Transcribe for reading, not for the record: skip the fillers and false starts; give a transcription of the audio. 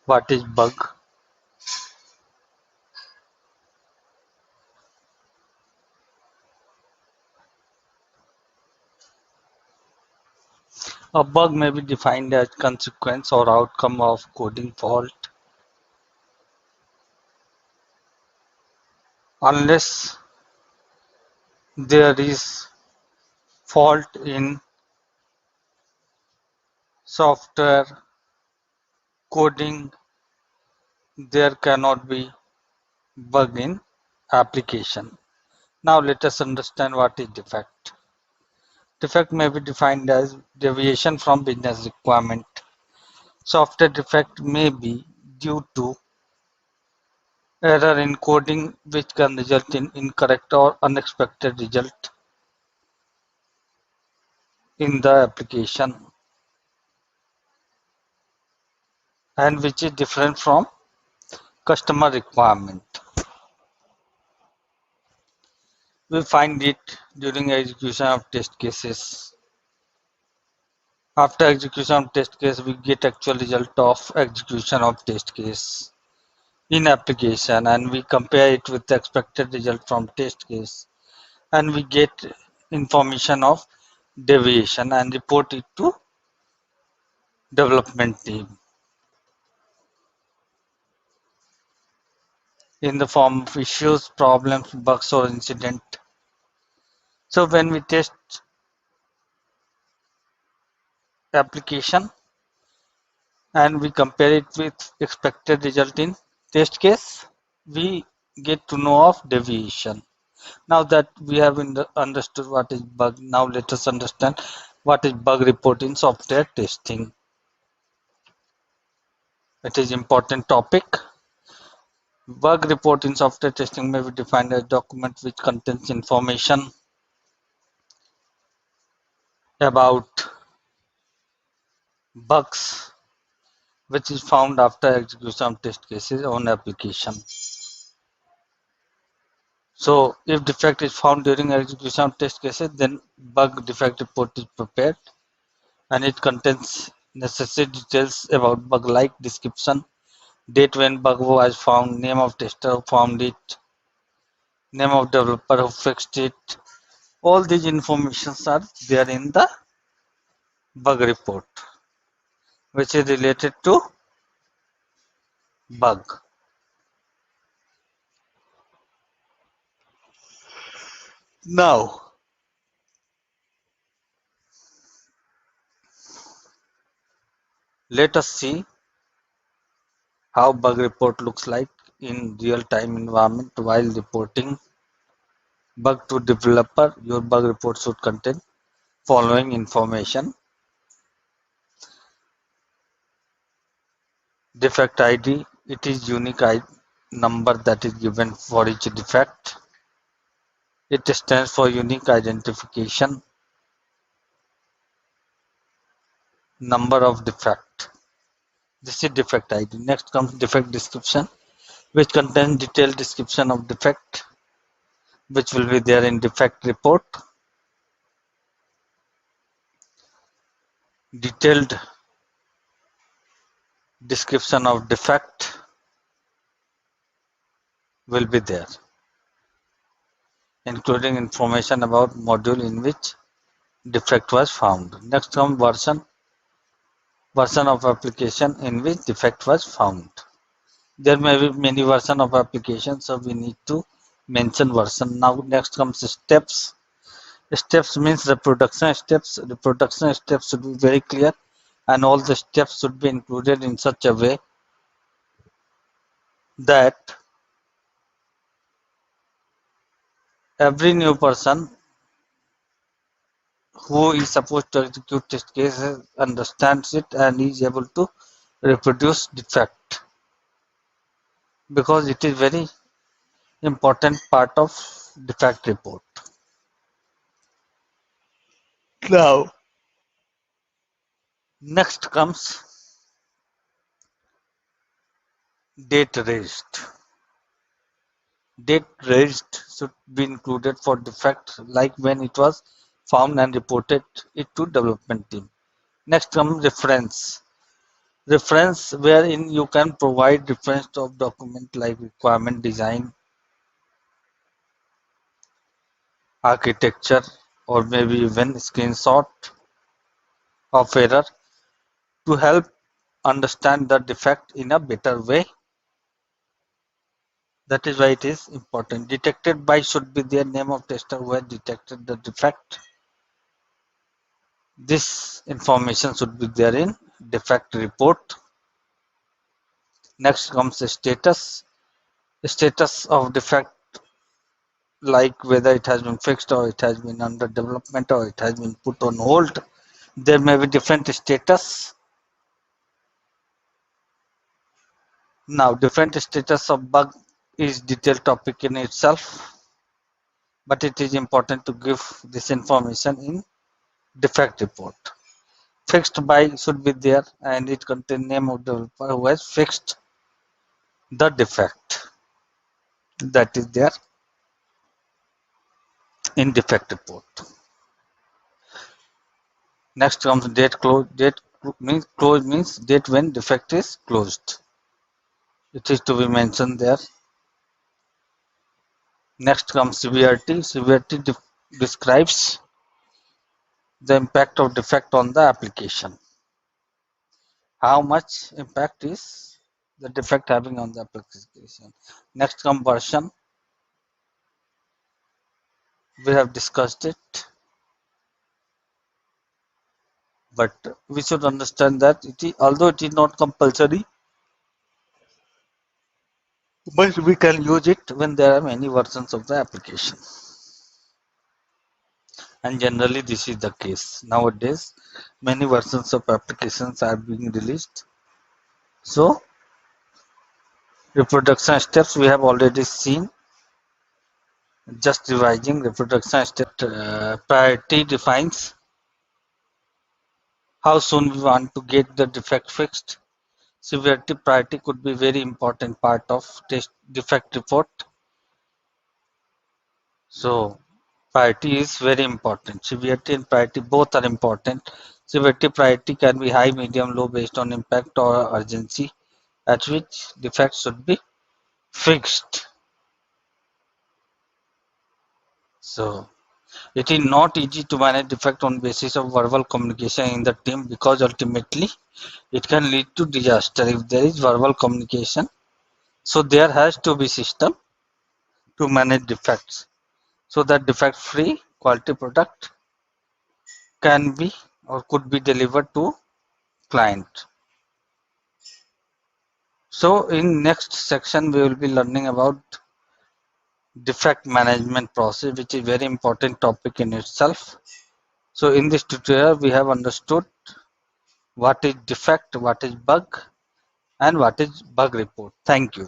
What is bug? A bug may be defined as consequence or outcome of coding fault unless there is fault in software coding. There cannot be bug in application. Now let us understand what is defect. Defect may be defined as deviation from business requirement. Software defect may be due to error in coding which can result in incorrect or unexpected result in the application and which is different from customer requirement. We find it during execution of test cases. After execution of test case, we get actual result of execution of test case in application and we compare it with the expected result from test case and we get information of deviation and report it to development team in the form of issues, problems, bugs or incident. So when we test application and we compare it with expected result in test case, we get to know of deviation. Now that we have understood what is bug, now let us understand what is bug report in software testing. It is important topic. Bug report in software testing may be defined as a document which contains information about bugs which is found after execution of test cases on application. So if defect is found during execution of test cases, then bug defect report is prepared and it contains necessary details about bug like description, date when bug was found, name of tester who found it, name of developer who fixed it. All these informations are there in the bug report, which is related to bug. Now, let us see how bug report looks like in real-time environment while reporting bug to developer. Your bug report should contain following information: defect ID, it is unique number that is given for each defect. It stands for unique identification number of defect. This is defect ID. Next comes defect description, which contains detailed description of defect, which will be there in defect report. Detailed description of defect will be there, including information about module in which defect was found. Next comes version of application in which defect was found. There may be many versions of application, so we need to mention version. Now next comes steps. Steps means the production steps. The production steps should be very clear and all the steps should be included in such a way that every new person who is supposed to execute test cases understands it and is able to reproduce defect, because it is very important part of defect report. Now, next comes date raised. Date raised should be included for defect, like when it was found and reported it to development team. Next comes reference. Reference wherein you can provide reference of document like requirement design, architecture, or maybe even screenshot of error to help understand the defect in a better way. That is why it is important. Detected by should be the name of tester who has detected the defect. This information should be there in defect report. Next comes the status. The status of defect, like whether it has been fixed or it has been under development or it has been put on hold. There may be different status. Now, different status of bug is detailed topic in itself, but it is important to give this information in defect report. Fixed by should be there and it contains name of developer who has fixed the defect. That is there in defect report. Next comes date close. Date means close means date when defect is closed. It is to be mentioned there. Next comes severity. Severity describes the impact of defect on the application. How much impact is the defect having on the application? Next comes version. We have discussed it, but we should understand that although it is not compulsory, but we can use it when there are many versions of the application. And generally this is the case. Nowadays, many versions of applications are being released. So, reproduction steps we have already seen. Just revising reproduction step priority defines how soon we want to get the defect fixed. Severity priority could be very important part of test defect report. So priority is very important. Severity and priority both are important. Severity priority can be high, medium, low based on impact or urgency at which defect should be fixed. So it is not easy to manage defect on basis of verbal communication in the team because ultimately it can lead to disaster if there is verbal communication. So there has to be system to manage defects so that defect free quality product can be or could be delivered to client. So in next section we will be learning about defect management process, which is very important topic in itself. So in this tutorial we have understood what is defect, what is bug, and what is bug report. Thank you.